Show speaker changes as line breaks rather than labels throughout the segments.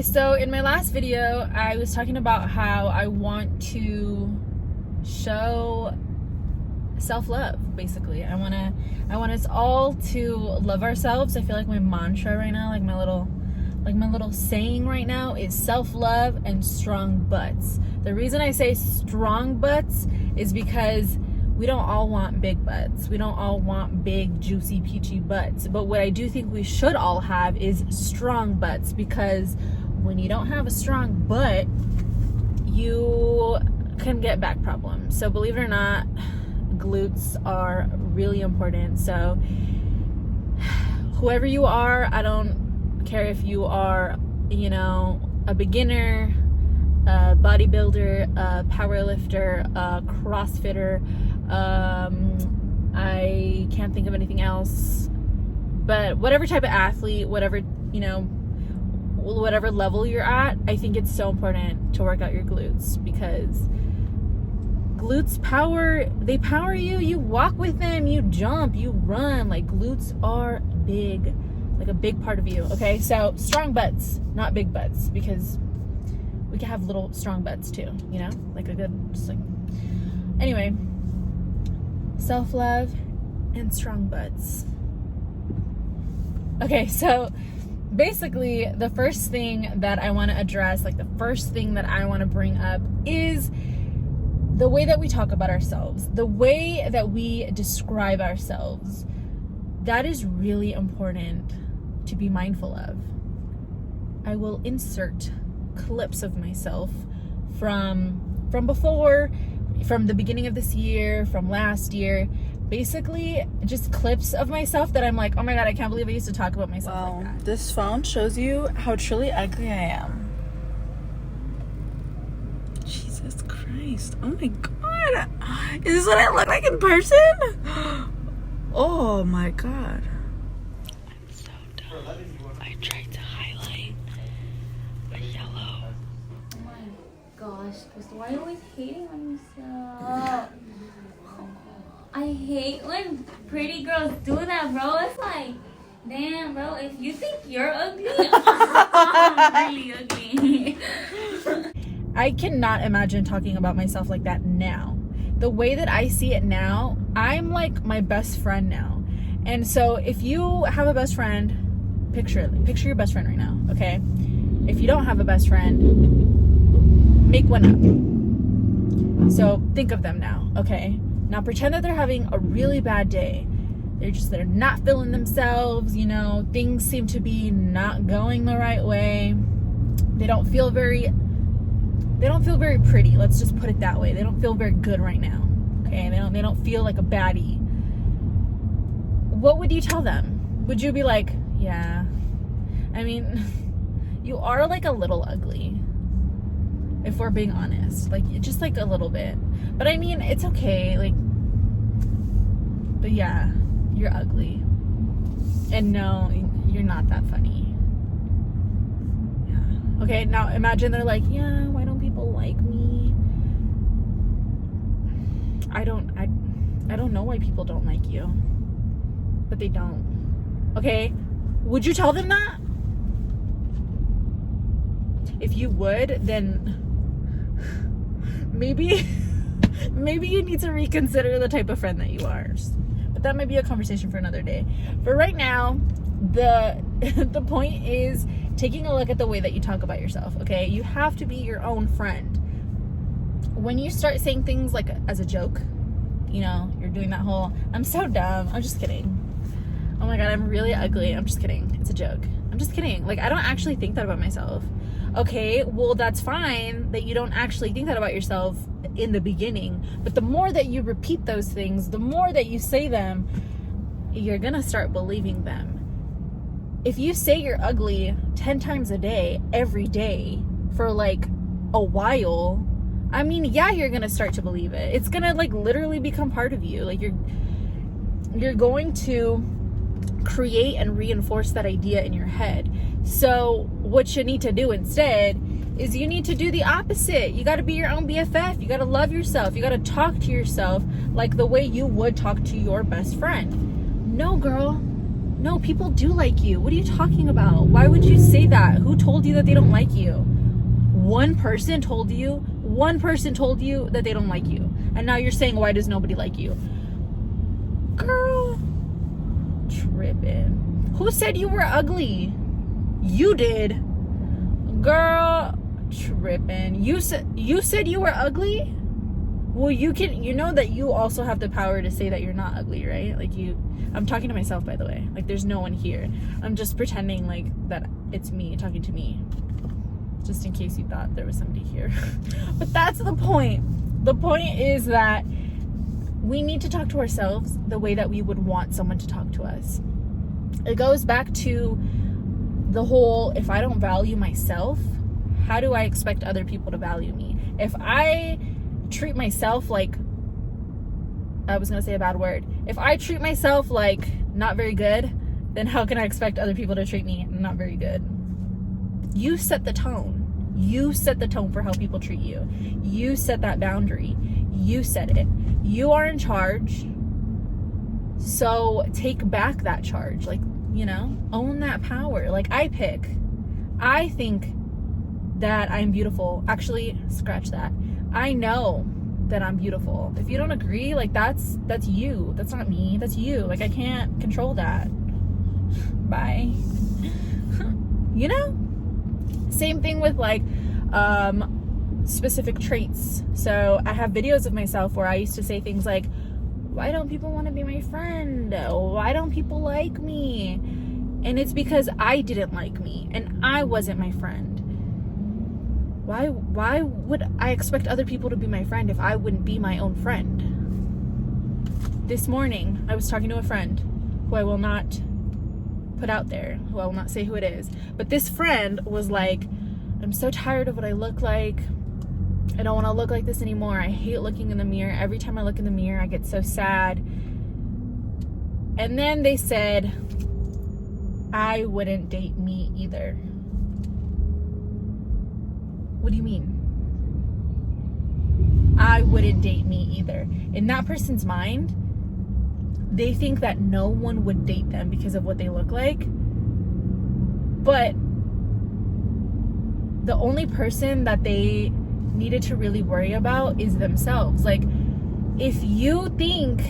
so in my last video, I was talking about how I want to show self-love, basically. I want us all to love ourselves. I feel like my mantra right now, like my little saying right now is self-love and strong butts. The reason I say strong butts is because we don't all want big butts. We don't all want big, juicy, peachy butts. But what I do think we should all have is strong butts, because when you don't have a strong butt, you can get back problems. So believe it or not, glutes are really important. So whoever you are, I don't care if you are, a beginner, a bodybuilder, a powerlifter, a CrossFitter, I can't think of anything else, but whatever type of athlete, whatever level you're at, I think it's so important to work out your glutes, because glutes power you. You walk with them, you jump, you run. Like, glutes are big, like a big part of you. Okay, so strong butts, not big butts, because we can have little strong butts too, like a good, anyway, self-love and strong butts. Okay, so basically the first thing that I want to address, like the first thing that I want to bring up, is the way that we talk about ourselves, the way that we describe ourselves. That is really important to be mindful of. I will insert clips of myself from before, from the beginning of this year, from last year, basically just clips of myself that I'm like, oh my god, I can't believe I used to talk about myself like that.
This phone shows you how truly ugly I am. Jesus Christ. Oh my god. Is this what I look like in person? Oh my god. I'm so dumb. I tried to highlight a yellow.
Oh my gosh, Crystal, why are you always hating on yourself? I hate when pretty girls do that, bro. It's like, damn, bro, if you think you're ugly, I'm really ugly.
I cannot imagine talking about myself like that now. The way that I see it now, I'm like my best friend now. And so if you have a best friend, picture your best friend right now, okay? If you don't have a best friend, make one up. So think of them now, okay? Now pretend that they're having a really bad day. They're not feeling themselves, things seem to be not going the right way. They don't feel very pretty. Let's just put it that way. They don't feel very good right now. Okay? They don't feel like a baddie. What would you tell them? Would you be like, yeah, I mean, you are like a little ugly, if we're being honest, like just like a little bit, but I mean, it's okay, like, but yeah, you're ugly, and no, you're not that funny. Yeah. Okay, now imagine they're like, yeah, why don't people like me? I don't know why people don't like you, but they don't. Okay, would you tell them that? If you would, then maybe you need to reconsider the type of friend that you are. But that might be a conversation for another day. For right now, the point is taking a look at the way that you talk about yourself, okay? You have to be your own friend. When you start saying things like as a joke, you're doing that whole, I'm so dumb, I'm just kidding. Oh my god, I'm really ugly, I'm just kidding. It's a joke. I'm just kidding. Like, I don't actually think that about myself. Okay, well, that's fine that you don't actually think that about yourself in the beginning, but the more that you repeat those things, the more that you say them, you're gonna start believing them. If you say you're ugly 10 times a day, every day, for like a while, I mean, yeah, you're gonna start to believe it. It's gonna like literally become part of you. Like, you're going to create and reinforce that idea in your head. So what you need to do instead is you need to do the opposite. You got to be your own BFF. You got to love yourself. You got to talk to yourself like the way you would talk to your best friend. No, girl, No, people do like you. What are you talking about? Why would you say that? Who told you that they don't like you? One person told you that they don't like you. And now you're saying, why does nobody like you? Girl, tripping. Who said you were ugly? You did. Girl, tripping. You said you were ugly? Well, you know that you also have the power to say that you're not ugly, right? Like I'm talking to myself, by the way. Like, there's no one here. I'm just pretending like that it's me talking to me, just in case you thought there was somebody here. But that's the point. The point is that we need to talk to ourselves the way that we would want someone to talk to us. It goes back to the whole, if I don't value myself, how do I expect other people to value me? If I treat myself like, I was gonna say a bad word. If I treat myself like not very good, then how can I expect other people to treat me not very good? You set the tone. You set the tone for how people treat you. You set that boundary. You set it. You are in charge. So take back that charge. Like, own that power. Like, I think that I'm beautiful. Actually, scratch that. I know that I'm beautiful. If you don't agree, like, that's you. That's not me. That's you. Like, I can't control that. Bye. Same thing with like specific traits. So I have videos of myself where I used to say things like, why don't people want to be my friend? Why don't people like me? And it's because I didn't like me and I wasn't my friend. Why would I expect other people to be my friend if I wouldn't be my own friend? This morning, I was talking to a friend who I will not put out there, who I will not say who it is. But this friend was like, I'm so tired of what I look like. I don't want to look like this anymore. I hate looking in the mirror. Every time I look in the mirror, I get so sad. And then they said, I wouldn't date me either. What do you mean? I wouldn't date me either. In that person's mind, they think that no one would date them because of what they look like. But the only person that they needed to really worry about is themselves. Like, if you think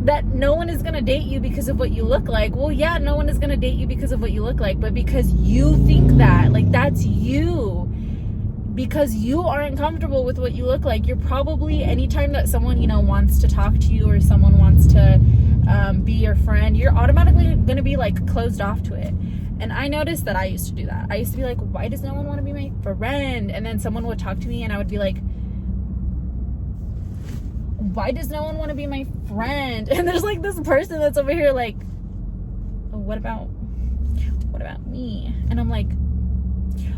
that no one is gonna date you because of what you look like, well, yeah, no one is gonna date you because of what you look like, but because you think that, like, that's you. Because you aren't comfortable with what you look like, you're probably, anytime that someone, wants to talk to you or someone wants to be your friend, you're automatically going to be like closed off to it. And I noticed that I used to do that. I used to be like, why does no one want to be my friend? And then someone would talk to me and I would be like, why does no one want to be my friend? And there's like this person that's over here like, oh, what about me? And I'm like,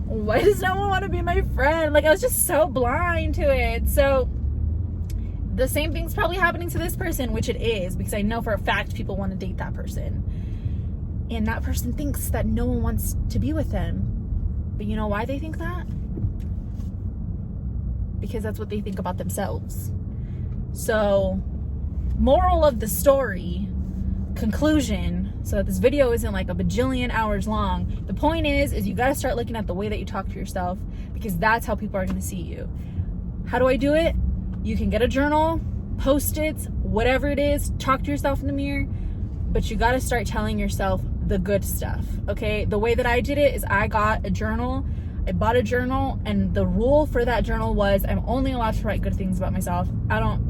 why does no one want to be my friend? Like, I was just so blind to it. So the same thing's probably happening to this person, which it is, because I know for a fact people want to date that person. And that person thinks that no one wants to be with them. But you know why they think that? Because that's what they think about themselves. So, moral of the story, conclusion, so that this video isn't like a bajillion hours long, the point is you got to start looking at the way that you talk to yourself, because that's how people are going to see you. How do I do it? You can get a journal, post-its, whatever it is, talk to yourself in the mirror, but you got to start telling yourself the good stuff, okay? The way that I did it is I got a journal, I bought a journal, and the rule for that journal was I'm only allowed to write good things about myself.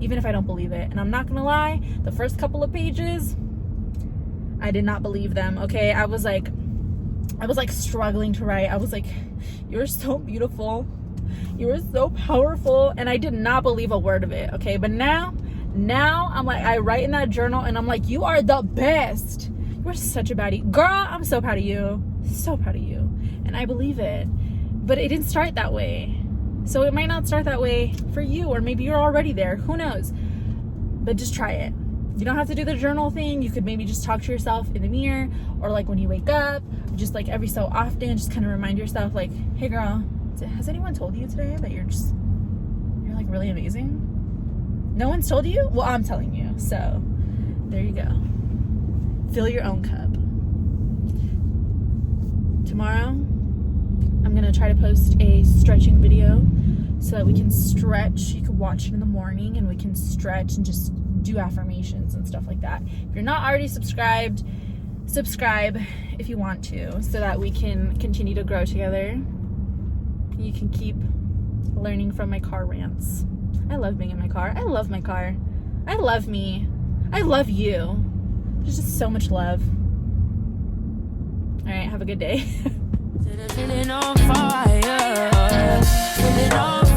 Even if I don't believe it. And I'm not gonna lie, the first couple of pages, I did not believe them, okay? I was like struggling to write. I was like, you're so beautiful. You are so powerful. And I did not believe a word of it, okay? But now I'm like, I write in that journal and I'm like, you are the best. You're such a baddie. Girl, I'm so proud of you. So proud of you. And I believe it. But it didn't start that way. So it might not start that way for you, or maybe you're already there. Who knows? But just try it. You don't have to do the journal thing. You could maybe just talk to yourself in the mirror, or like when you wake up, just like every so often, just kind of remind yourself like, hey girl, has anyone told you today that you're like really amazing? No one's told you? Well, I'm telling you. So there you go. Fill your own cup. tomorrow I'm gonna try to post a stretching video so that we can stretch. You can watch it in the morning and we can stretch and just do affirmations and stuff like that. If you're not already subscribed, subscribe if you want to, so that we can continue to grow together. You can keep learning from my car rants. I love being in my car. I love my car. I love me. I love you. There's just so much love. All right, have a good day.
Feeling on fire, feeling on